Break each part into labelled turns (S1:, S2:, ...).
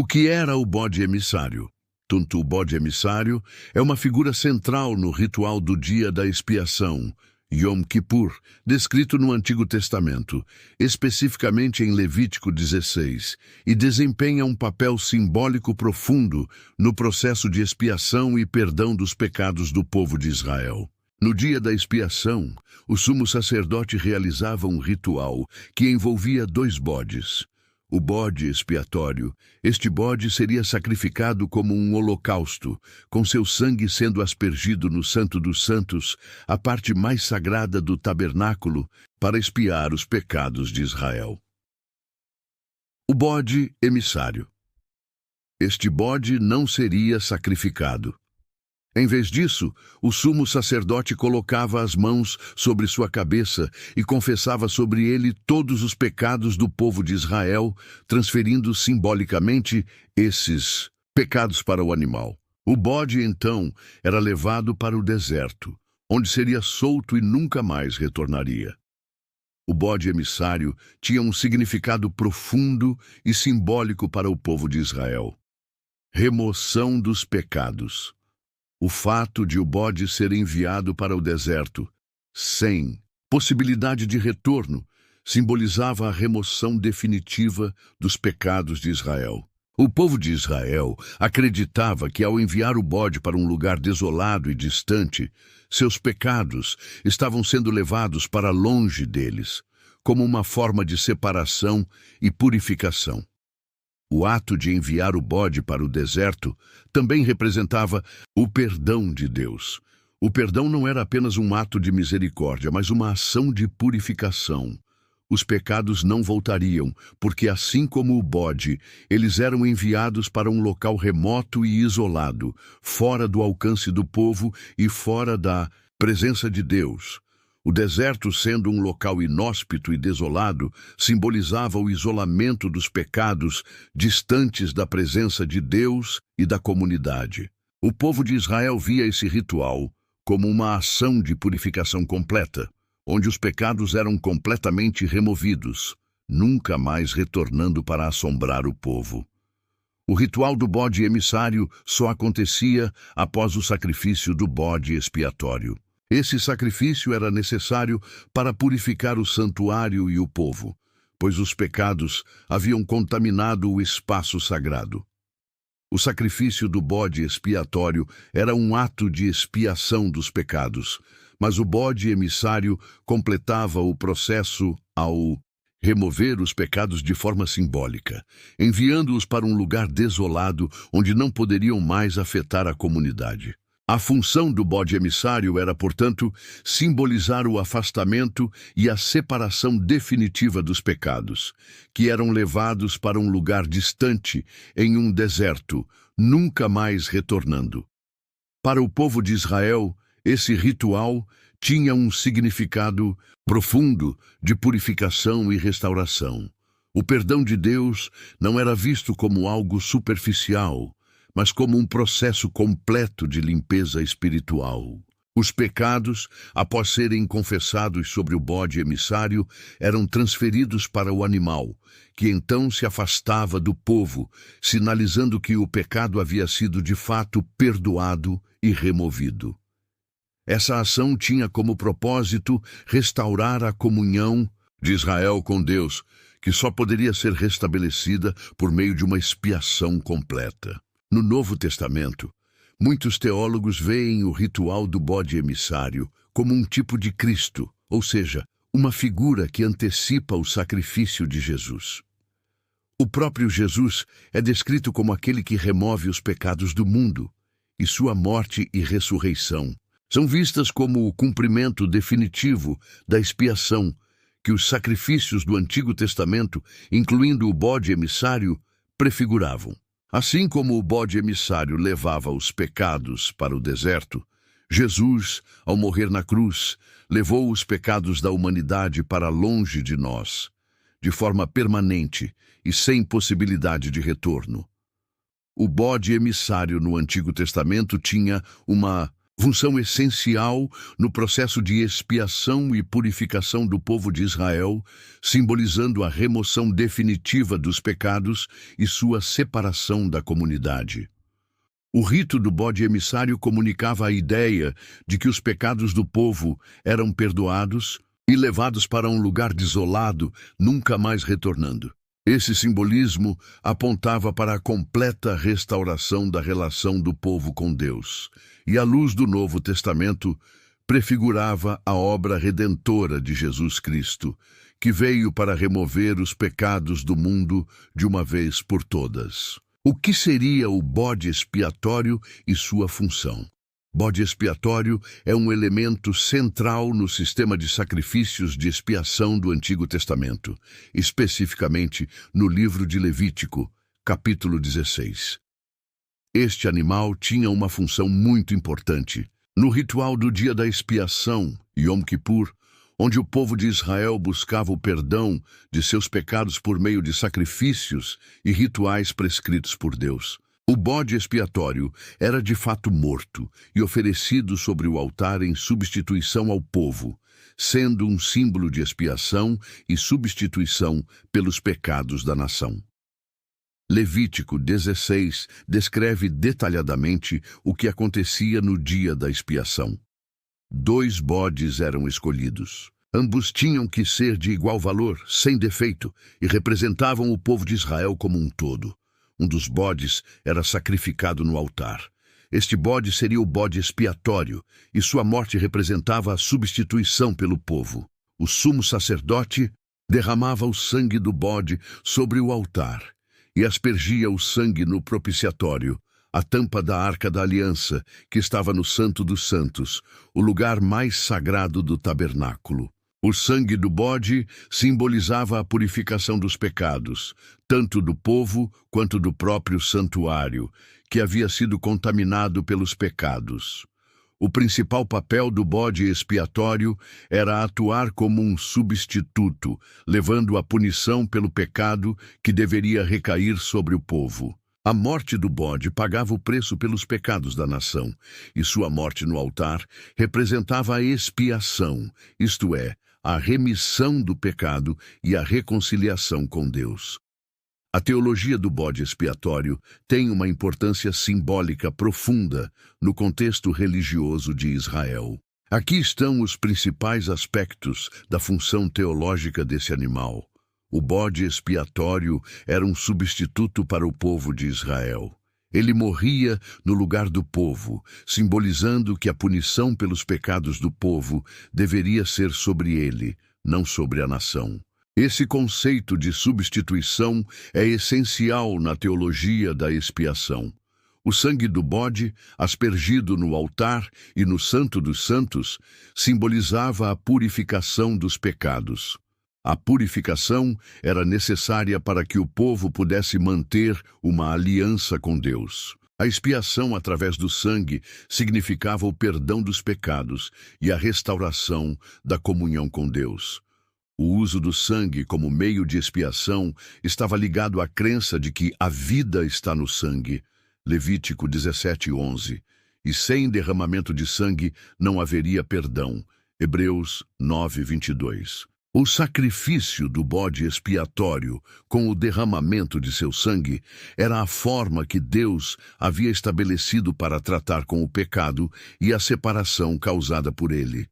S1: O que era o bode emissário? O bode emissário é uma figura central no ritual do dia da expiação, Yom Kippur, descrito no Antigo Testamento, especificamente em Levítico 16, e desempenha um papel simbólico profundo no processo de expiação e perdão dos pecados do povo de Israel. No dia da expiação, o sumo sacerdote realizava um ritual que envolvia 2 bodes. O bode expiatório. Este bode seria sacrificado como um holocausto, com seu sangue sendo aspergido no Santo dos Santos, a parte mais sagrada do tabernáculo, para expiar os pecados de Israel. O bode emissário. Este bode não seria sacrificado. Em vez disso, o sumo sacerdote colocava as mãos sobre sua cabeça e confessava sobre ele todos os pecados do povo de Israel, transferindo simbolicamente esses pecados para o animal. O bode, então, era levado para o deserto, onde seria solto e nunca mais retornaria. O bode emissário tinha um significado profundo e simbólico para o povo de Israel. Remoção dos pecados. O fato de o bode ser enviado para o deserto, sem possibilidade de retorno, simbolizava a remoção definitiva dos pecados de Israel. O povo de Israel acreditava que, ao enviar o bode para um lugar desolado e distante, seus pecados estavam sendo levados para longe deles, como uma forma de separação e purificação. O ato de enviar o bode para o deserto também representava o perdão de Deus. O perdão não era apenas um ato de misericórdia, mas uma ação de purificação. Os pecados não voltariam, porque assim como o bode, eles eram enviados para um local remoto e isolado, fora do alcance do povo e fora da presença de Deus. O deserto, sendo um local inóspito e desolado, simbolizava o isolamento dos pecados, distantes da presença de Deus e da comunidade. O povo de Israel via esse ritual como uma ação de purificação completa, onde os pecados eram completamente removidos, nunca mais retornando para assombrar o povo. O ritual do bode emissário só acontecia após o sacrifício do bode expiatório. Esse sacrifício era necessário para purificar o santuário e o povo, pois os pecados haviam contaminado o espaço sagrado. O sacrifício do bode expiatório era um ato de expiação dos pecados, mas o bode emissário completava o processo ao remover os pecados de forma simbólica, enviando-os para um lugar desolado onde não poderiam mais afetar a comunidade. A função do bode emissário era, portanto, simbolizar o afastamento e a separação definitiva dos pecados, que eram levados para um lugar distante, em um deserto, nunca mais retornando. Para o povo de Israel, esse ritual tinha um significado profundo de purificação e restauração. O perdão de Deus não era visto como algo superficial, mas como um processo completo de limpeza espiritual. Os pecados, após serem confessados sobre o bode emissário, eram transferidos para o animal, que então se afastava do povo, sinalizando que o pecado havia sido de fato perdoado e removido. Essa ação tinha como propósito restaurar a comunhão de Israel com Deus, que só poderia ser restabelecida por meio de uma expiação completa. No Novo Testamento, muitos teólogos veem o ritual do bode emissário como um tipo de Cristo, ou seja, uma figura que antecipa o sacrifício de Jesus. O próprio Jesus é descrito como aquele que remove os pecados do mundo, e sua morte e ressurreição são vistas como o cumprimento definitivo da expiação que os sacrifícios do Antigo Testamento, incluindo o bode emissário, prefiguravam. Assim como o bode emissário levava os pecados para o deserto, Jesus, ao morrer na cruz, levou os pecados da humanidade para longe de nós, de forma permanente e sem possibilidade de retorno. O bode emissário no Antigo Testamento tinha uma função essencial no processo de expiação e purificação do povo de Israel, simbolizando a remoção definitiva dos pecados e sua separação da comunidade. O rito do bode emissário comunicava a ideia de que os pecados do povo eram perdoados e levados para um lugar desolado, nunca mais retornando. Esse simbolismo apontava para a completa restauração da relação do povo com Deus, e à luz do Novo Testamento, prefigurava a obra redentora de Jesus Cristo, que veio para remover os pecados do mundo de uma vez por todas. O que seria o bode expiatório e sua função? Bode expiatório é um elemento central no sistema de sacrifícios de expiação do Antigo Testamento, especificamente no livro de Levítico, capítulo 16. Este animal tinha uma função muito importante. No ritual do dia da expiação, Yom Kippur, onde o povo de Israel buscava o perdão de seus pecados por meio de sacrifícios e rituais prescritos por Deus. O bode expiatório era de fato morto e oferecido sobre o altar em substituição ao povo, sendo um símbolo de expiação e substituição pelos pecados da nação. Levítico 16 descreve detalhadamente o que acontecia no dia da expiação. 2 bodes eram escolhidos. Ambos tinham que ser de igual valor, sem defeito, e representavam o povo de Israel como um todo. Um dos bodes era sacrificado no altar. Este bode seria o bode expiatório, e sua morte representava a substituição pelo povo. O sumo sacerdote derramava o sangue do bode sobre o altar e aspergia o sangue no propiciatório, a tampa da Arca da Aliança, que estava no Santo dos Santos, o lugar mais sagrado do tabernáculo. O sangue do bode simbolizava a purificação dos pecados, tanto do povo quanto do próprio santuário, que havia sido contaminado pelos pecados. O principal papel do bode expiatório era atuar como um substituto, levando a punição pelo pecado que deveria recair sobre o povo. A morte do bode pagava o preço pelos pecados da nação, e sua morte no altar representava a expiação, isto é, a remissão do pecado e a reconciliação com Deus. A teologia do bode expiatório tem uma importância simbólica profunda no contexto religioso de Israel. Aqui estão os principais aspectos da função teológica desse animal. O bode expiatório era um substituto para o povo de Israel. Ele morria no lugar do povo, simbolizando que a punição pelos pecados do povo deveria ser sobre ele, não sobre a nação. Esse conceito de substituição é essencial na teologia da expiação. O sangue do bode, aspergido no altar e no Santo dos Santos, simbolizava a purificação dos pecados. A purificação era necessária para que o povo pudesse manter uma aliança com Deus. A expiação através do sangue significava o perdão dos pecados e a restauração da comunhão com Deus. O uso do sangue como meio de expiação estava ligado à crença de que a vida está no sangue. Levítico 17:11. E sem derramamento de sangue não haveria perdão. Hebreus 9:22. O sacrifício do bode expiatório, com o derramamento de seu sangue, era a forma que Deus havia estabelecido para tratar com o pecado e a separação causada por ele.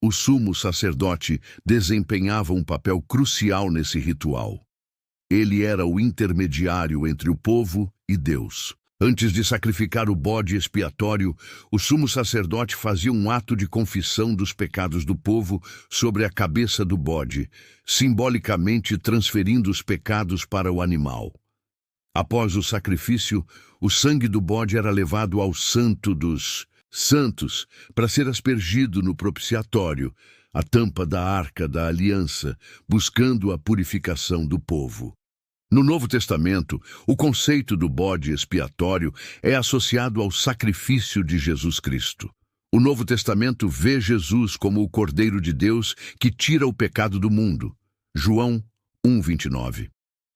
S1: O sumo sacerdote desempenhava um papel crucial nesse ritual. Ele era o intermediário entre o povo e Deus. Antes de sacrificar o bode expiatório, o sumo sacerdote fazia um ato de confissão dos pecados do povo sobre a cabeça do bode, simbolicamente transferindo os pecados para o animal. Após o sacrifício, o sangue do bode era levado ao Santo dos Santos para ser aspergido no propiciatório, a tampa da Arca da Aliança, buscando a purificação do povo. No Novo Testamento, o conceito do bode expiatório é associado ao sacrifício de Jesus Cristo. O Novo Testamento vê Jesus como o Cordeiro de Deus que tira o pecado do mundo. João 1:29.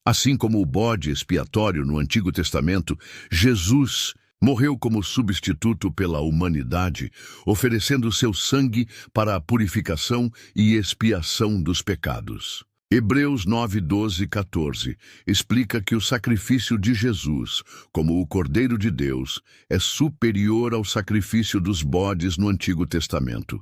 S1: Assim como o bode expiatório no Antigo Testamento, Jesus Morreu como substituto pela humanidade, oferecendo seu sangue para a purificação e expiação dos pecados. Hebreus 9, 12 e 14 explica que o sacrifício de Jesus, como o Cordeiro de Deus, é superior ao sacrifício dos bodes no Antigo Testamento.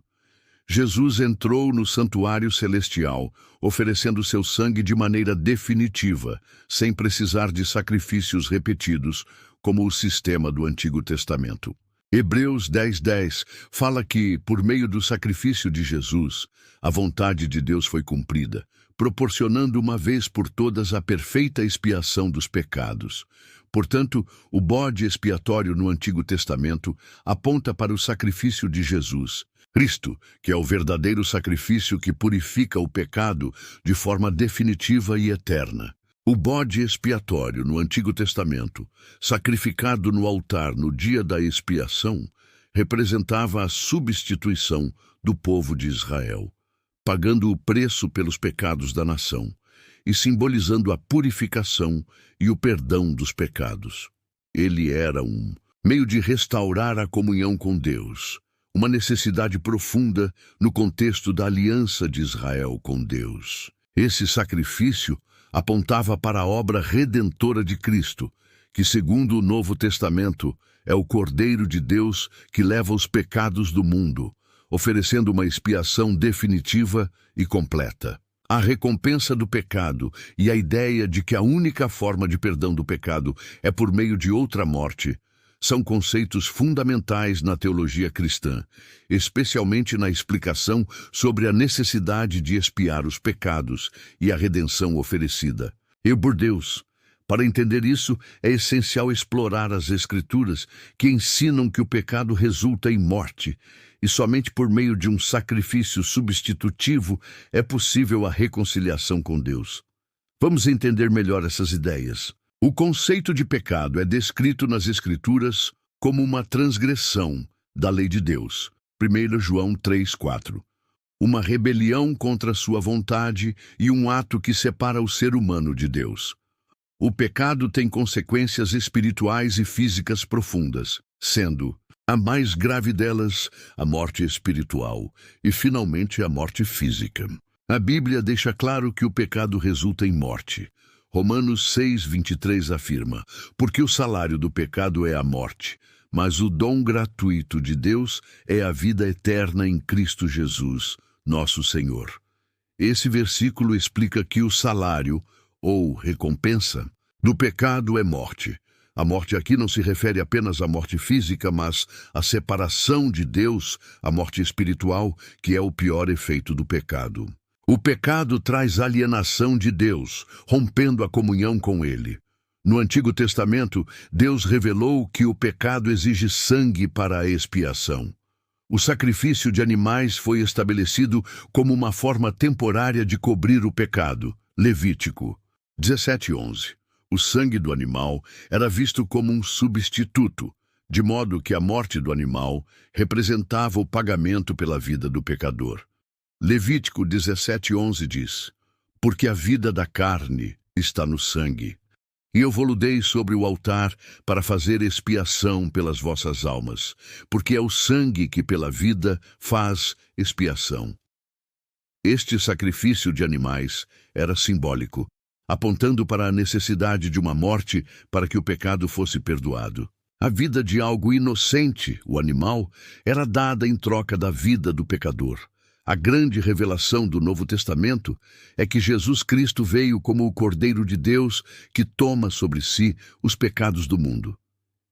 S1: Jesus entrou no santuário celestial, oferecendo seu sangue de maneira definitiva, sem precisar de sacrifícios repetidos, como o sistema do Antigo Testamento. Hebreus 10:10 fala que, por meio do sacrifício de Jesus, a vontade de Deus foi cumprida, proporcionando uma vez por todas a perfeita expiação dos pecados. Portanto, o bode expiatório no Antigo Testamento aponta para o sacrifício de Jesus, Cristo, que é o verdadeiro sacrifício que purifica o pecado de forma definitiva e eterna. O bode expiatório no Antigo Testamento, sacrificado no altar no dia da expiação, representava a substituição do povo de Israel, pagando o preço pelos pecados da nação e simbolizando a purificação e o perdão dos pecados. Ele era um meio de restaurar a comunhão com Deus, uma necessidade profunda no contexto da aliança de Israel com Deus. Esse sacrifício apontava para a obra redentora de Cristo, que, segundo o Novo Testamento, é o Cordeiro de Deus que leva os pecados do mundo, oferecendo uma expiação definitiva e completa. A recompensa do pecado e a ideia de que a única forma de perdão do pecado é por meio de outra morte são conceitos fundamentais na teologia cristã, especialmente na explicação sobre a necessidade de expiar os pecados e a redenção oferecida. Por Deus, para entender isso, é essencial explorar as Escrituras que ensinam que o pecado resulta em morte, e somente por meio de um sacrifício substitutivo é possível a reconciliação com Deus. Vamos entender melhor essas ideias. O conceito de pecado é descrito nas Escrituras como uma transgressão da lei de Deus. 1 João 3:4. Uma rebelião contra sua vontade e um ato que separa o ser humano de Deus. O pecado tem consequências espirituais e físicas profundas, sendo a mais grave delas a morte espiritual e, finalmente, a morte física. A Bíblia deixa claro que o pecado resulta em morte. Romanos 6:23 afirma: porque o salário do pecado é a morte, mas o dom gratuito de Deus é a vida eterna em Cristo Jesus, nosso Senhor. Esse versículo explica que o salário, ou recompensa, do pecado é morte. A morte aqui não se refere apenas à morte física, mas à separação de Deus, a morte espiritual, que é o pior efeito do pecado. O pecado traz alienação de Deus, rompendo a comunhão com Ele. No Antigo Testamento, Deus revelou que o pecado exige sangue para a expiação. O sacrifício de animais foi estabelecido como uma forma temporária de cobrir o pecado. Levítico 17:11. O sangue do animal era visto como um substituto, de modo que a morte do animal representava o pagamento pela vida do pecador. Levítico 17:11 diz: porque a vida da carne está no sangue, e eu vou-lo dei sobre o altar para fazer expiação pelas vossas almas, porque é o sangue que pela vida faz expiação. Este sacrifício de animais era simbólico, apontando para a necessidade de uma morte para que o pecado fosse perdoado. A vida de algo inocente, o animal, era dada em troca da vida do pecador. A grande revelação do Novo Testamento é que Jesus Cristo veio como o Cordeiro de Deus que toma sobre si os pecados do mundo.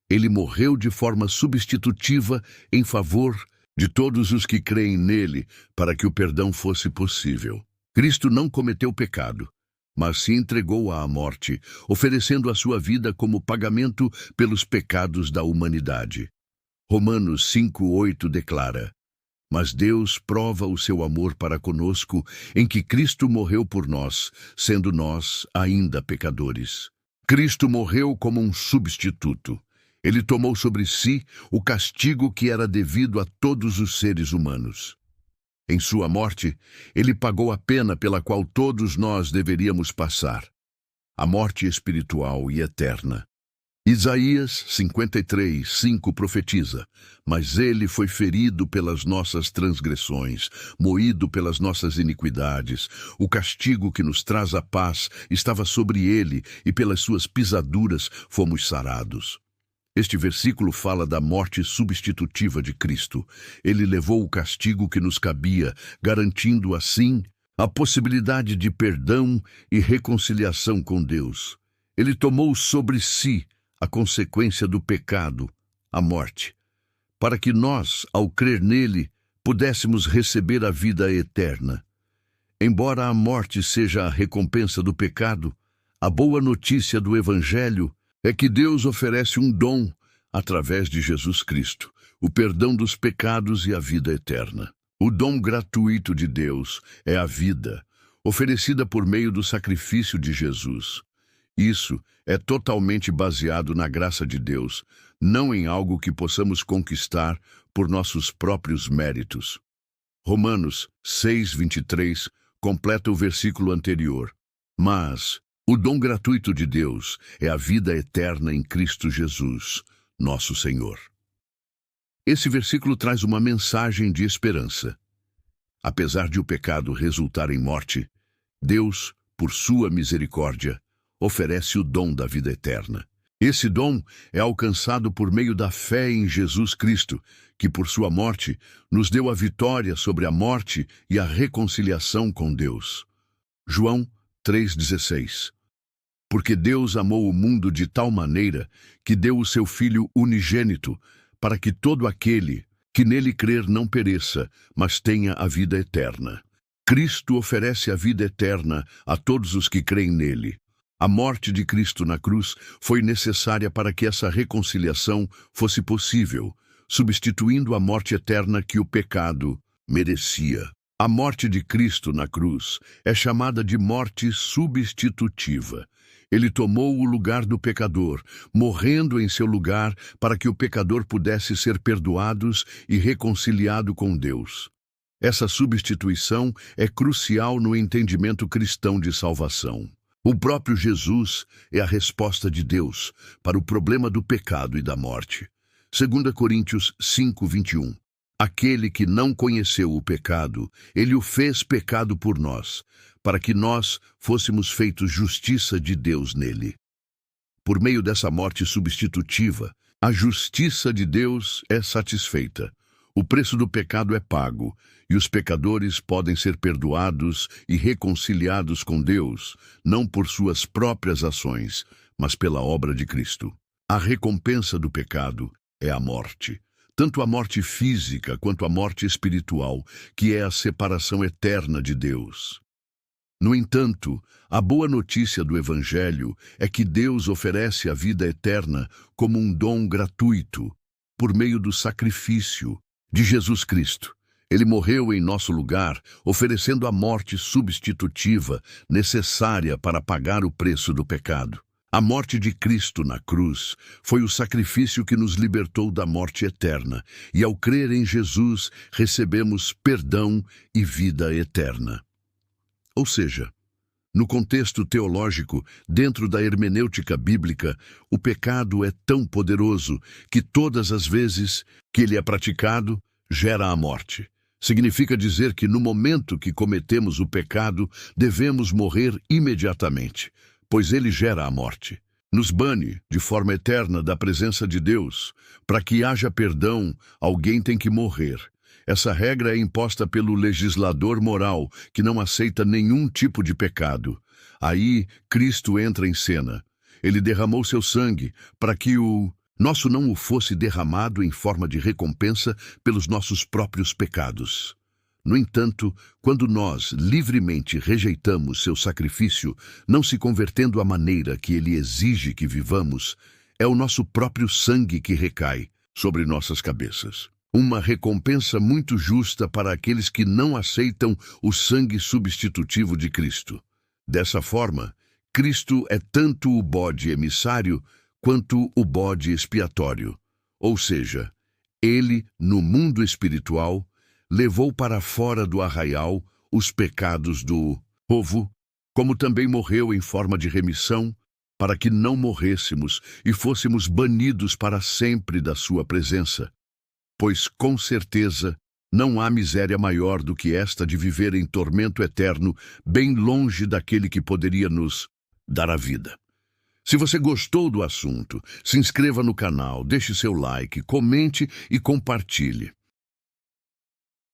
S1: Ele morreu de forma substitutiva em favor de todos os que creem nele para que o perdão fosse possível. Cristo não cometeu pecado, mas se entregou à morte, oferecendo a sua vida como pagamento pelos pecados da humanidade. Romanos 5:8 declara: mas Deus prova o seu amor para conosco em que Cristo morreu por nós, sendo nós ainda pecadores. Cristo morreu como um substituto. Ele tomou sobre si o castigo que era devido a todos os seres humanos. Em sua morte, ele pagou a pena pela qual todos nós deveríamos passar, a morte espiritual e eterna. Isaías 53:5 profetiza: Mas ele foi ferido pelas nossas transgressões, moído pelas nossas iniquidades. O castigo que nos traz a paz estava sobre ele, e pelas suas pisaduras fomos sarados. Este versículo fala da morte substitutiva de Cristo. Ele levou o castigo que nos cabia, garantindo assim a possibilidade de perdão e reconciliação com Deus. Ele tomou sobre si a consequência do pecado, a morte, para que nós, ao crer nele, pudéssemos receber a vida eterna. Embora a morte seja a recompensa do pecado, a boa notícia do Evangelho é que Deus oferece um dom através de Jesus Cristo, o perdão dos pecados e a vida eterna. O dom gratuito de Deus é a vida, oferecida por meio do sacrifício de Jesus. Isso é totalmente baseado na graça de Deus, não em algo que possamos conquistar por nossos próprios méritos. Romanos 6:23 completa o versículo anterior. Mas o dom gratuito de Deus é a vida eterna em Cristo Jesus, nosso Senhor. Esse versículo traz uma mensagem de esperança. Apesar de o pecado resultar em morte, Deus, por sua misericórdia, oferece o dom da vida eterna. Esse dom é alcançado por meio da fé em Jesus Cristo, que por sua morte nos deu a vitória sobre a morte e a reconciliação com Deus. João 3,16. Porque Deus amou o mundo de tal maneira que deu o seu Filho unigênito, para que todo aquele que nele crer não pereça, mas tenha a vida eterna. Cristo oferece a vida eterna a todos os que creem nele. A morte de Cristo na cruz foi necessária para que essa reconciliação fosse possível, substituindo a morte eterna que o pecado merecia. A morte de Cristo na cruz é chamada de morte substitutiva. Ele tomou o lugar do pecador, morrendo em seu lugar para que o pecador pudesse ser perdoado e reconciliado com Deus. Essa substituição é crucial no entendimento cristão de salvação. O próprio Jesus é a resposta de Deus para o problema do pecado e da morte. 2 Coríntios 5:21. Aquele que não conheceu o pecado, ele o fez pecado por nós, para que nós fôssemos feitos justiça de Deus nele. Por meio dessa morte substitutiva, a justiça de Deus é satisfeita. O preço do pecado é pago, e os pecadores podem ser perdoados e reconciliados com Deus, não por suas próprias ações, mas pela obra de Cristo. A recompensa do pecado é a morte, tanto a morte física quanto a morte espiritual, que é a separação eterna de Deus. No entanto, a boa notícia do Evangelho é que Deus oferece a vida eterna como um dom gratuito, por meio do sacrifício de Jesus Cristo. Ele morreu em nosso lugar, oferecendo a morte substitutiva necessária para pagar o preço do pecado. A morte de Cristo na cruz foi o sacrifício que nos libertou da morte eterna, e ao crer em Jesus, recebemos perdão e vida eterna. Ou seja, no contexto teológico, dentro da hermenêutica bíblica, o pecado é tão poderoso que todas as vezes que ele é praticado, gera a morte. Significa dizer que no momento que cometemos o pecado, devemos morrer imediatamente, pois ele gera a morte. Nos bane de forma eterna da presença de Deus. Para que haja perdão, alguém tem que morrer. Essa regra é imposta pelo legislador moral, que não aceita nenhum tipo de pecado. Aí, Cristo entra em cena. Ele derramou seu sangue para que o nosso não o fosse derramado em forma de recompensa pelos nossos próprios pecados. No entanto, quando nós livremente rejeitamos seu sacrifício, não se convertendo à maneira que ele exige que vivamos, é o nosso próprio sangue que recai sobre nossas cabeças. Uma recompensa muito justa para aqueles que não aceitam o sangue substitutivo de Cristo. Dessa forma, Cristo é tanto o bode emissário quanto o bode expiatório. Ou seja, ele, no mundo espiritual, levou para fora do arraial os pecados do povo, como também morreu em forma de remissão para que não morrêssemos e fôssemos banidos para sempre da sua presença. Pois, com certeza, não há miséria maior do que esta de viver em tormento eterno, bem longe daquele que poderia nos dar a vida. Se você gostou do assunto, se inscreva no canal, deixe seu like, comente e compartilhe.